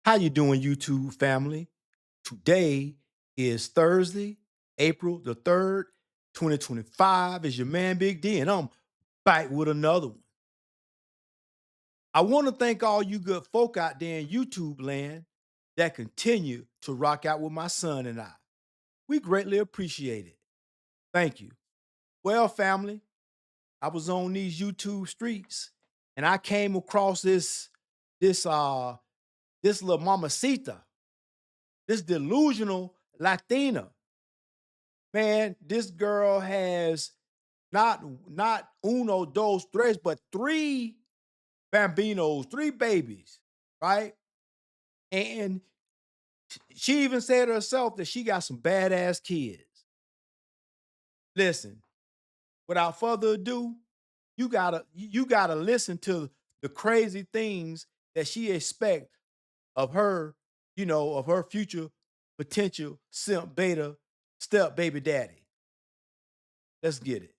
How you doing, YouTube family? Today is Thursday, April the 3rd, 2025. Is your man Big D, and I'm back with another one. I want to thank all you good folk out there in YouTube land that continue to rock out with my son and I. We greatly appreciate it. Thank you. Well, family, I was on these YouTube streets and I came across this this little mamacita, this delusional Latina. Man, this girl has not uno, dos, tres, but three bambinos, three babies, right? And she even said herself that she got some badass kids. Listen, without further ado, you gotta listen to the crazy things that she expect of her, of her future potential simp beta step baby daddy. Let's get it.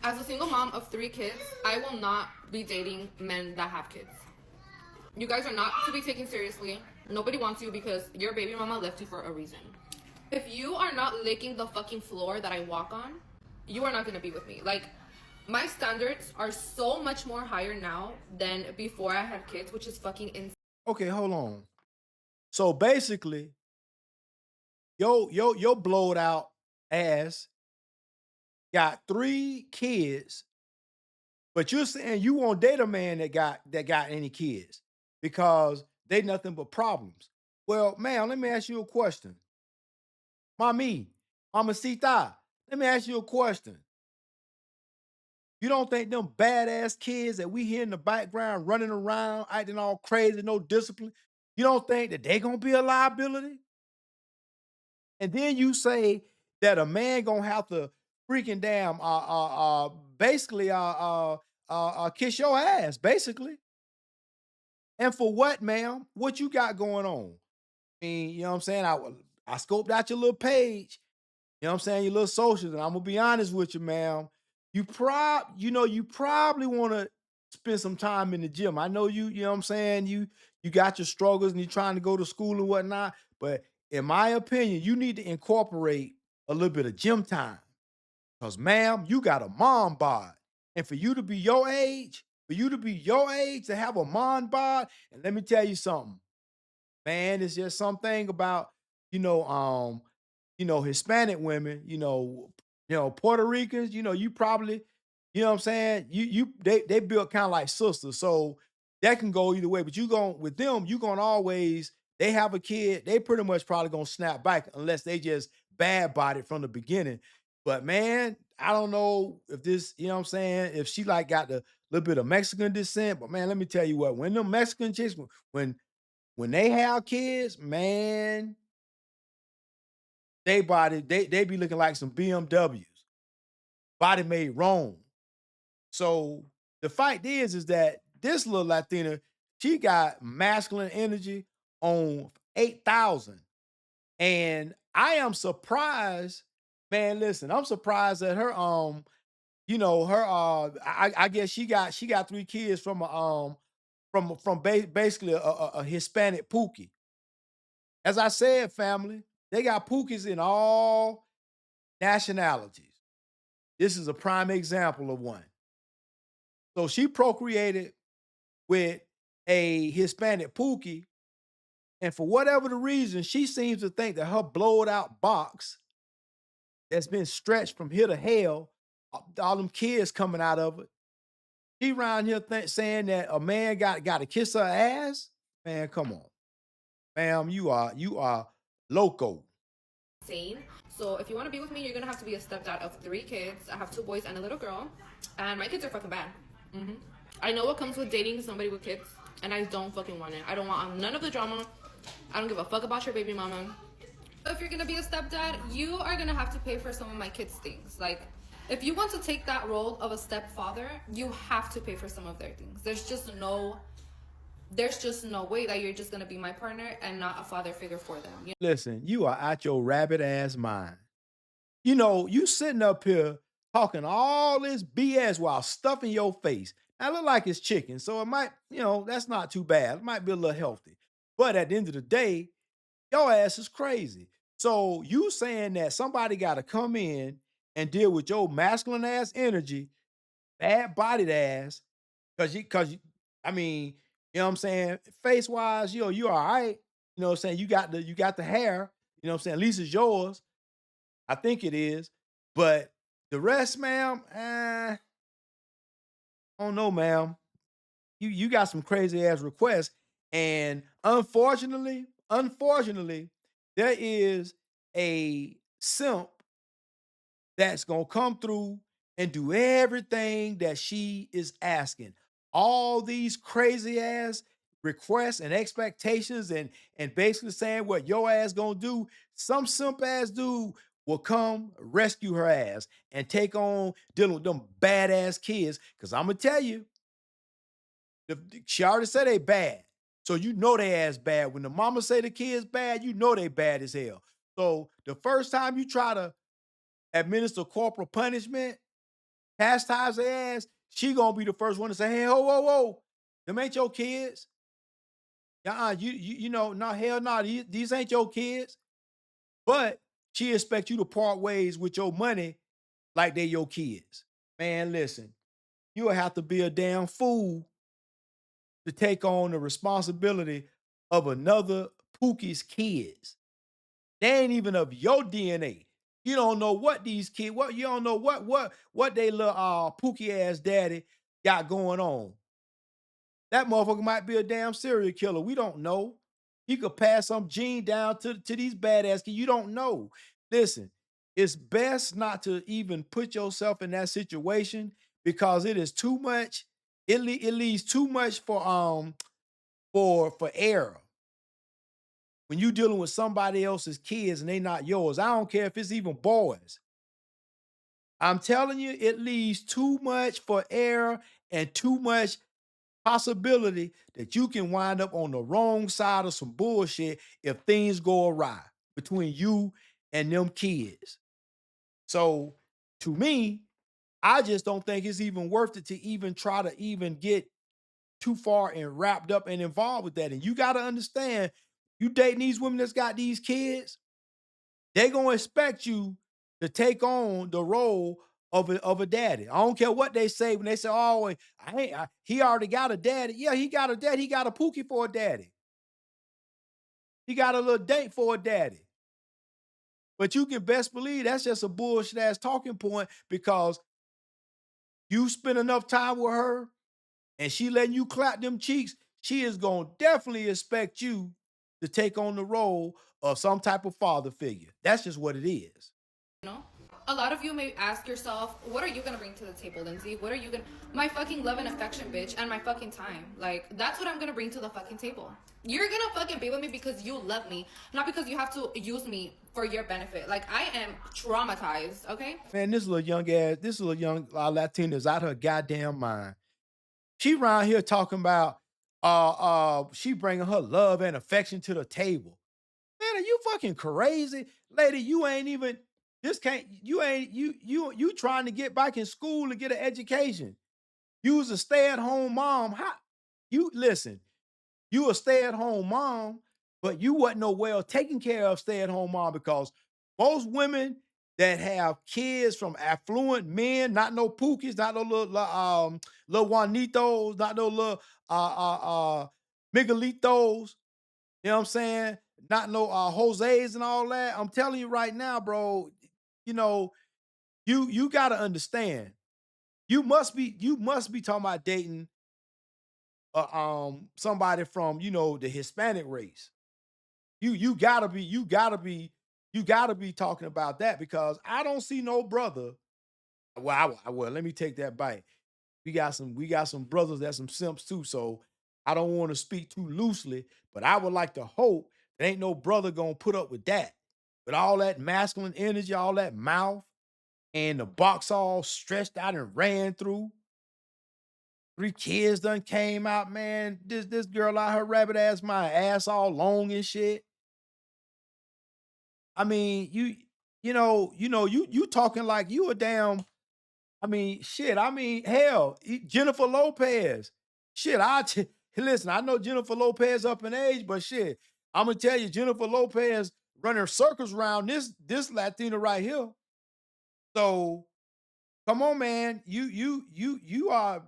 As a single mom of 3 kids, I will not be dating men that have kids. You guys are not to be taken seriously. Nobody wants you because your baby mama left you for a reason. If you are not licking the fucking floor that I walk on, you are not gonna be with me. Like, my standards are so much more higher now than before I had kids, which is fucking insane. Okay, hold on. So basically, yo blowed out ass got three kids, but you're saying you won't date a man that got any kids because they nothing but problems. Well, man, let me ask you a question. Mami, Mamacita, let me ask you a question. You don't think them badass kids that we hear in the background running around, acting all crazy, no discipline, you don't think that they gonna be a liability? And then you say that a man gonna have to freaking damn basically kiss your ass, basically. And for what, ma'am? What you got going on? I mean, you know what I'm saying? I scoped out your little page, you know what I'm saying, your little socials, and I'm gonna be honest with you, ma'am. You probably want to spend some time in the gym. I know you know what I'm saying, you got your struggles and you're trying to go to school and whatnot, but in my opinion, you need to incorporate a little bit of gym time. Because, ma'am, you got a mom bod. And for you to be your age, to have a mom bod, and let me tell you something, man, it's just something about, you know, um, Hispanic women, Puerto Ricans, you probably, you know what I'm saying? They built kind of like sisters. So that can go either way. But you going with them, you gonna always, they have a kid, they pretty much probably gonna snap back unless they just bad bodied from the beginning. But man, I don't know if this, you know what I'm saying, if she like got the little bit of Mexican descent. But man, let me tell you what, when them Mexican chicks, when they have kids, man, they be looking like some BMWs, body made wrong. So the fact is that this little Latina, she got masculine energy on 8,000. And I am surprised, man. Listen, I'm surprised that her her I guess she got three kids from a basically a Hispanic Pookie. As I said, family, they got Pookies in all nationalities. This is a prime example of one. So she procreated with a Hispanic Pookie, and for whatever the reason, she seems to think that her blowed out box that's been stretched from here to hell, all them kids coming out of it. She around here saying that a man got to kiss her ass. Man, come on, ma'am, you are loco. Insane. So if you want to be with me, you're gonna have to be a stepdad of 3 kids. I have 2 boys and a little girl, and my kids are fucking bad. hmm I know what comes with dating somebody with kids, and I don't fucking want it. I don't want none of the drama. I don't give a fuck about your baby mama. If you're gonna be a stepdad, you are gonna have to pay for some of my kids' things. Like, if you want to take that role of a stepfather, you have to pay for some of their things. There's just no way that you're just gonna be my partner and not a father figure for them. Listen, you are out your rabbit ass mind. You sitting up here talking all this BS while stuffing your face. I look like it's chicken, so it might, that's not too bad. It might be a little healthy. But at the end of the day, your ass is crazy. So you saying that somebody got to come in and deal with your masculine ass energy, bad bodied ass, cause you, I mean, you know what I'm saying? Face wise, you all right. You know what I'm saying? You got the hair, you know what I'm saying? At least it's yours. I think it is. But the rest, ma'am, I don't know, ma'am. You got some crazy ass requests. And unfortunately, there is a simp that's gonna come through and do everything that she is asking. All these crazy ass requests and expectations and basically saying what your ass gonna do. Some simp ass dude will come rescue her ass and take on dealing with them badass kids. Cause I'm gonna tell you, she already said they bad. So you know they ass bad. When the mama say the kids bad, you know they bad as hell. So the first time you try to administer corporal punishment, chastise their ass, she gonna be the first one to say, "Hey, whoa, whoa, whoa, them ain't your kids. You know, no, hell no, these ain't your kids." But she expect you to part ways with your money like they your kids. Man, listen, you'll have to be a damn fool to take on the responsibility of another Pookie's kids. They ain't even of your DNA. You don't know what these kids, what you don't know what they little Pookie ass daddy got going on. That motherfucker might be a damn serial killer. We don't know. He could pass some gene down to these badass kids. You don't know. Listen, it's best not to even put yourself in that situation because it is too much. It leaves too much for error when you dealing with somebody else's kids and they not yours. I don't care if it's even boys. I'm telling you, it leaves too much for error and too much possibility that you can wind up on the wrong side of some bullshit if things go awry between you and them kids. So to me, I just don't think it's even worth it to even try to even get too far and wrapped up and involved with that. And you got to understand, you dating these women that's got these kids, they gonna expect you to take on the role of a daddy. I don't care what they say when they say, "Oh, he already got a daddy." Yeah, he got a daddy. He got a Pookie for a daddy. He got a little date for a daddy. But you can best believe that's just a bullshit ass talking point because you spend enough time with her and she letting you clap them cheeks. She is gonna definitely expect you to take on the role of some type of father figure. That's just what it is. You know? A lot of you may ask yourself, what are you gonna bring to the table, Lindsay? What are you gonna my fucking love and affection, bitch, and my fucking time. Like, that's what I'm gonna bring to the fucking table. You're gonna fucking be with me because you love me, not because you have to use me for your benefit. Like, I am traumatized, okay? Man, this little young Latina is out her goddamn mind. She around here talking about she bringing her love and affection to the table. Man, are you fucking crazy? Lady, you ain't even this can't you ain't you trying to get back in school to get an education. You was a stay-at-home mom. How you listen, you a stay-at-home mom, but you wasn't no well taken care of stay-at-home mom because most women that have kids from affluent men, not no Pookies, not no little Juanitos, not no little Miguelitos, you know what I'm saying? Not no Jose's and all that. I'm telling you right now, bro, you know, you gotta understand. You must be talking about dating somebody from the Hispanic race. You gotta be talking about that because I don't see no brother. Well, let me take that bite. We got some brothers that's some simps too, so I don't want to speak too loosely, but I would like to hope there ain't no brother gonna put up with that. With all that masculine energy, all that mouth, and the box all stretched out and ran through. Three kids done came out, man. This girl out her rabbit ass, my ass all long and shit. I mean, you talking like you a damn. I mean, shit. I mean, hell, Jennifer Lopez. Shit, Hey, listen, I know Jennifer Lopez up in age, but shit, I'm gonna tell you, Jennifer Lopez running circles around this Latina right here. So come on, man. You are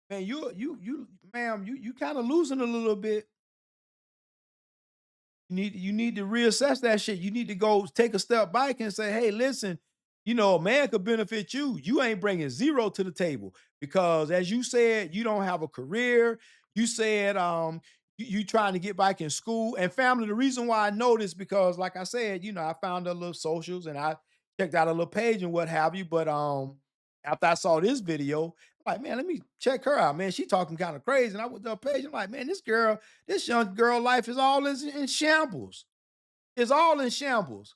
man, you ma'am, you kind of losing a little bit. You need to reassess that shit. You need to go take a step back and say, "Hey, listen, a man could benefit you. You ain't bringing zero to the table because, as you said, you don't have a career. You said you trying to get back in school and family. The reason why I know this because, like I said, I found a little socials and I checked out a little page and what have you. But after I saw this video, I'm like, man, let me check her out. Man, she talking kind of crazy. And I went to her page. I'm like, man, this young girl life is all in shambles. It's all in shambles.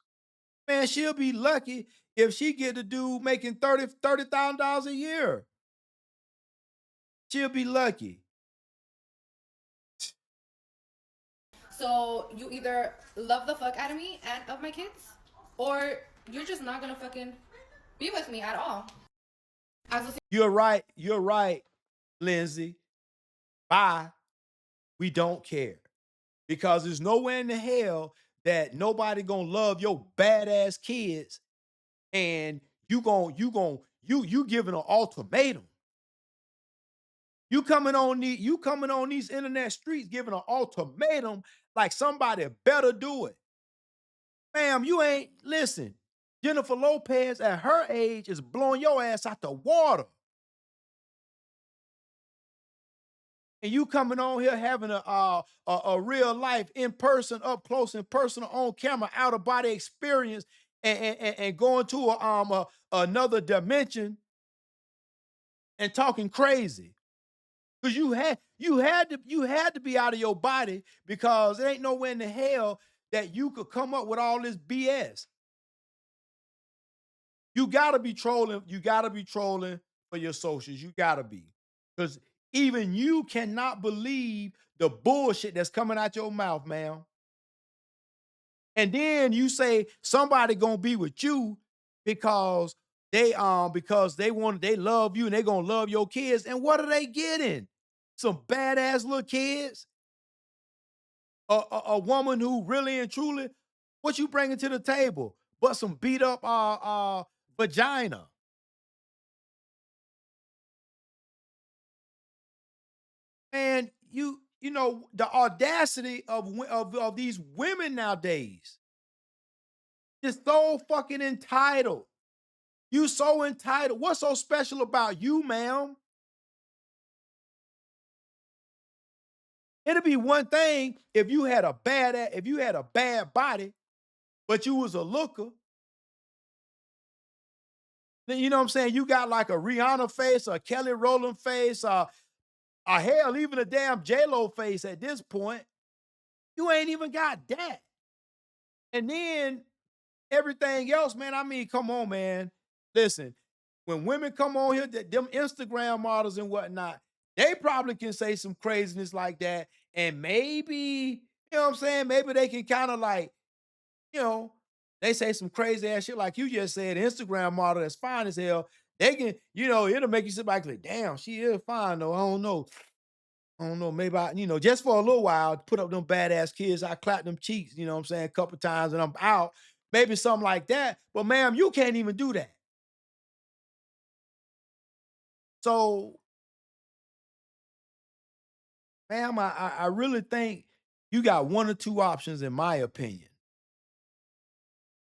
Man, she'll be lucky if she get the dude making $30,000 a year. She'll be lucky. So you either love the fuck out of me and of my kids, or you're just not gonna fucking be with me at all. As a You're right. You're right, Lindsay. Bye. We don't care. Because there's nowhere in the hell that nobody gonna love your badass kids and you giving an ultimatum. You coming on these internet streets giving an ultimatum like somebody better do it. Ma'am, you ain't listen. Jennifer Lopez at her age is blowing your ass out the water. And you coming on here having a real life in person, up close and personal on camera, out of body experience, and going to another dimension and talking crazy. Because you had to be out of your body because there ain't nowhere in the hell that you could come up with all this BS. You gotta be trolling. You gotta be trolling for your socials. You gotta be. Because even you cannot believe the bullshit that's coming out your mouth, man. And then you say somebody gonna be with you because they love you and they gonna love your kids. And what are they getting? Some badass little kids? A woman who really and truly, what you bringing to the table? But some beat up vagina. And you know the audacity of these women nowadays is so fucking entitled. You so entitled. What's so special about you, ma'am? It'd be one thing if you had a bad body, but you was a looker. Then you know what I'm saying? You got like a Rihanna face, a Kelly Rowland face, hell, even a damn J-Lo face at this point. You ain't even got that. And then everything else, man, I mean, come on, man. Listen, when women come on here, them Instagram models and whatnot, they probably can say some craziness like that. And maybe, what I'm saying? Maybe they can kind of like, you know, they say some crazy ass shit like you just said, Instagram model that's fine as hell. They can, it'll make you sit back like, damn, she is fine though. I don't know. I don't know. Maybe just for a little while, put up them badass kids. I clap them cheeks, you know what I'm saying, a couple times and I'm out. Maybe something like that. But ma'am, you can't even do that. So, ma'am, I really think you got one or two options, in my opinion.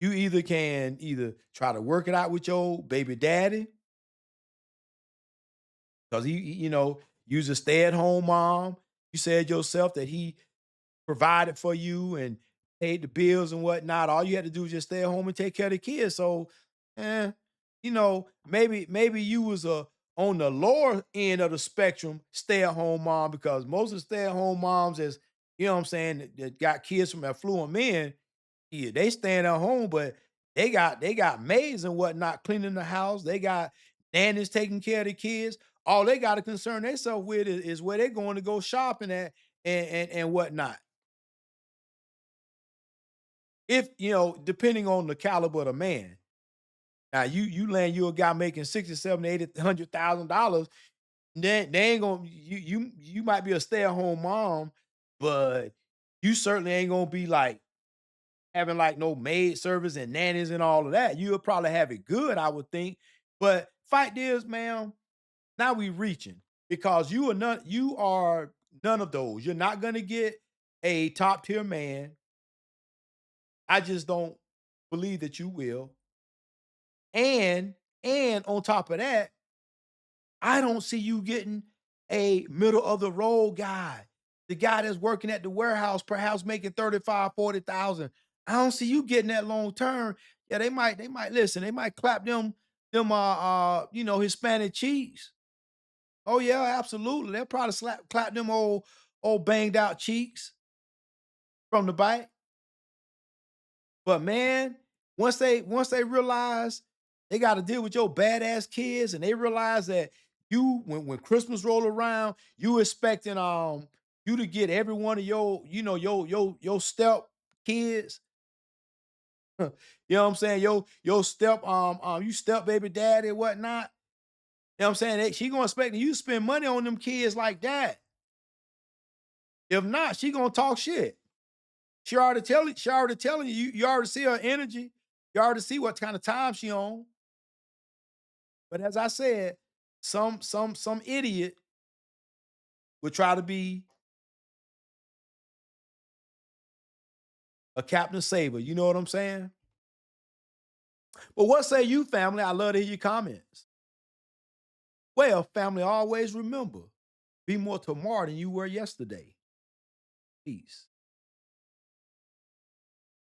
You either can either try to work it out with your baby daddy, because you's a stay-at-home mom. You said yourself that he provided for you and paid the bills and whatnot. All you had to do was just stay at home and take care of the kids. So, eh, maybe you was on the lower end of the spectrum, stay at home mom, because most of the stay at home moms, as you know what I'm saying, that got kids from affluent men, yeah, they staying at home, but they got maids and whatnot cleaning the house. They got nannies taking care of the kids. All they got to concern themselves with is where they're going to go shopping at and whatnot. If depending on the caliber of the man. Now you land you a guy making 60, 70, 80, $100,000. They ain't gonna you might be a stay-at-home mom, but you certainly ain't gonna be like having like no maid service and nannies and all of that. You'll probably have it good, I would think. But fact is, ma'am, now we reaching because you are none of those. You're not gonna get a top tier man. I just don't believe that you will. And on top of that, I don't see you getting a middle of the road guy. The guy that's working at the warehouse, perhaps making 35, 40,000. I don't see you getting that long term. Yeah, they might listen, they might clap them Hispanic cheeks. Oh yeah, absolutely. They'll probably clap them old banged out cheeks from the bite. But man, once they realize they got to deal with your badass kids, and they realize that you when Christmas roll around, you expecting you to get every one of your step kids. You know what I'm saying? Your step you step baby daddy and whatnot. You know what I'm saying? She gonna expect you to spend money on them kids like that. If not, she gonna talk shit. She already telling you, you already see her energy. You already see what kind of time she on. But as I said, some idiot would try to be a Captain Saver. You know what I'm saying? But what say you, family? I love to hear your comments. Well, family, always remember, be more tomorrow than you were yesterday. Peace.